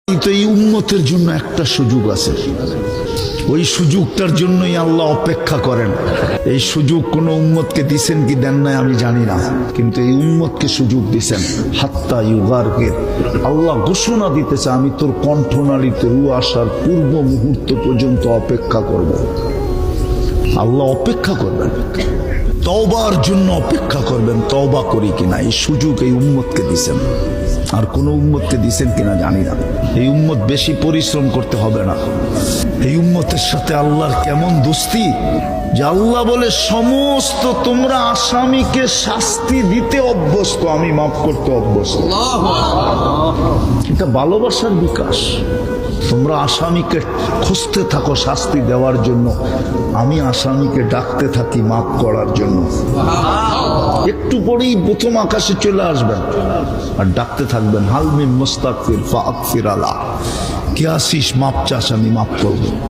তো এই উম্মতের জন্য একটা সুযোগ আছে, ওই সুযোগটার জন্যই আল্লাহ অপেক্ষা করেন। এই সুযোগ কোন উম্মতকে দিছেন কি দেন নাই আমি জানি না, কিন্তু এই উম্মতকে সুযোগ দিছেন। হাত্তা ইউগারকে আল্লাহ ঘোষণা দিতেছে, আমি তোর কণ্ঠনালীতে রু আসার পূর্ব মুহূর্ত পর্যন্ত অপেক্ষা করব। আল্লাহ অপেক্ষা করবেন, তওবার জন্য অপেক্ষা করবেন, তওবা করি কিনা। এই সুযোগ এই উম্মতকে দিছেন, আর কোন উম্মতকে দিছেন কিনা জানি না। এই উম্মত বেশি পরিশ্রম করতে হবে না। এই উম্মতের সাথে আল্লাহর কেমন দোস্তি যে আল্লাহ বলে সমস্ত তোমরা আসামিকে শাস্তি দিতে অভ্যস্ত, আমি মাফ করতে অভ্যস্ত। এটা ভালোবাসার বিকাশ। তোমরা আসামিকে খুঁজতে থাকো শাস্তি দেওয়ার জন্য, আমি আসামিকে ডাকতে থাকি মাফ করার জন্য। একটু পরেই প্রথম আকাশে চলে আসবেন আর ডাকতে থাকবেন, হালমিন মুস্তাগফির ফাগফির আলা, কে আসিস মাপ চাস আমি মাফ করবো।